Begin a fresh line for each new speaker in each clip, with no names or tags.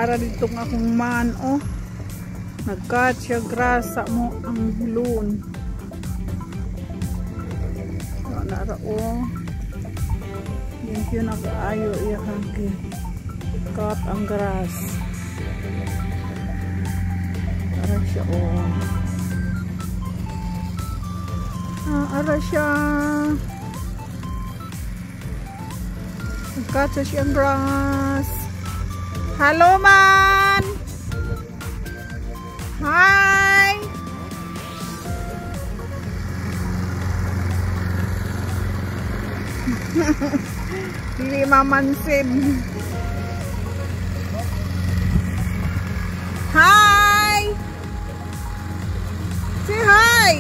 Ara dito nga akong man, oh. Nagkatsa grasa mo ang loon. So, nara, oh. Thank you, nag-ayo iya kagi. Cut ang grass. Ara siya, oh. Ara siya. Nagkatsa siyang grass. Hello, man! Hi! Hindi mamansin. Hi! Say hi!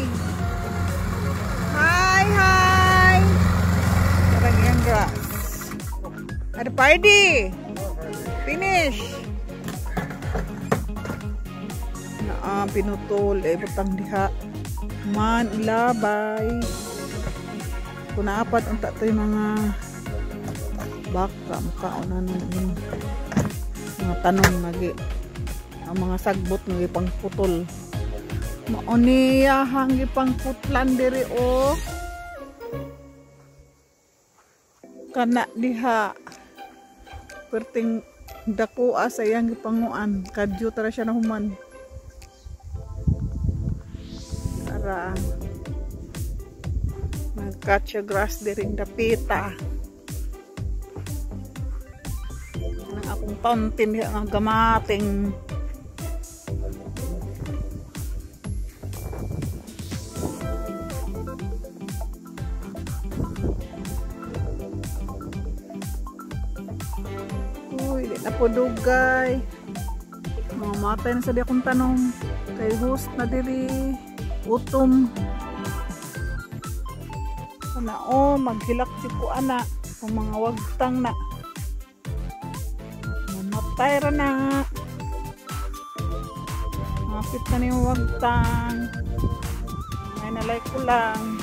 Hi, hi! Parang yung grass. Ada party! Finish! Pinutol butang diha man ilabay kung naapat ang tatoy mga baka makauna nun mga tanong nagi ang mga sagbot ng ipang putol mauniyahang ipang putlan diri o kana diha perting dakua sayang ipanguan kadyo tara siya na human. Nagkatsa grass diring dapita nang akong fountain ang gamating uy di na po dugay mga matay na sa di akong tanong kay host na diri utom ana o maghilak si ko ana kung mga wagtang na mamatay ra na mapit na yung wagtang may nalay ko lang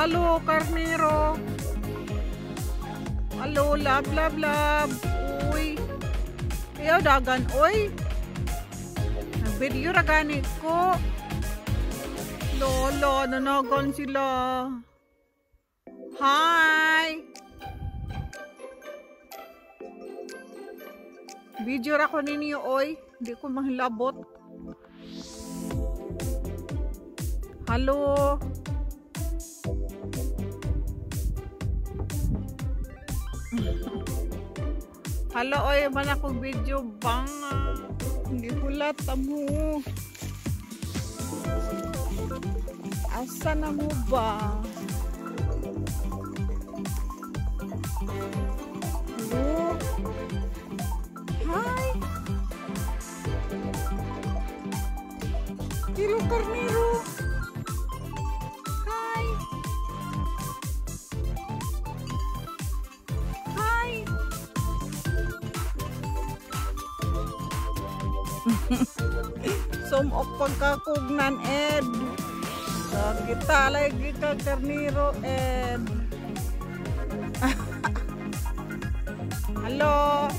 Halo, karnero. Halo, lab. Uy. Ayaw, dagan. Uy. Nag-video ragani ko. Lolo, nanagan sila. Hi. Video ra ko ninyo, oy. Hindi ko mahilabot. Halo. Halo, oy, man ako video bang hindi hulat mo. Asa na mo ba? Hello? Hi! Hello, karnero! Hi! Hi! Sumok pagkakugnan, Ed. So, kita lagi ka karnero, Ed. Halo.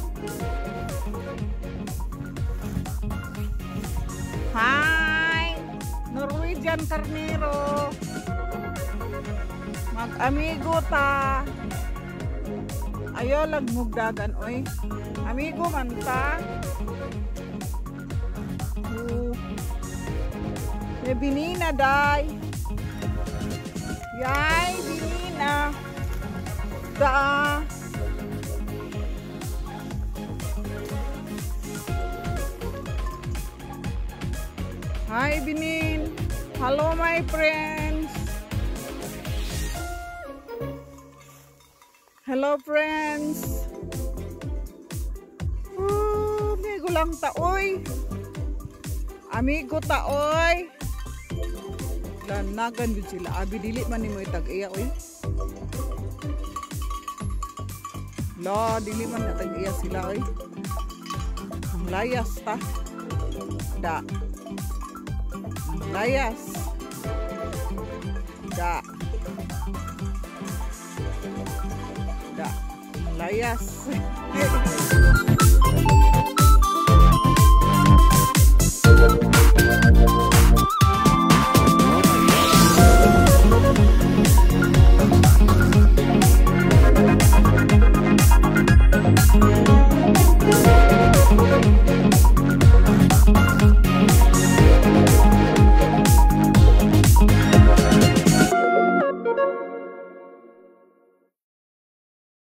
Hi. Norwegian karnero. Mag-amigo ta. Ayo lagmugdagan, oy. Amigo man ta. Binina day. Yay, binina. Da. Hi, Binin. Hello, my friends. Hello friends. Amigo lang taoy. Amigo taoy. Lanagan yun sila. Abi dili man nimo itag-iya oy. La, dili man natag-iya sila oy. Ang layas ta. Da. Ang layas. Da. Da. Ang layas.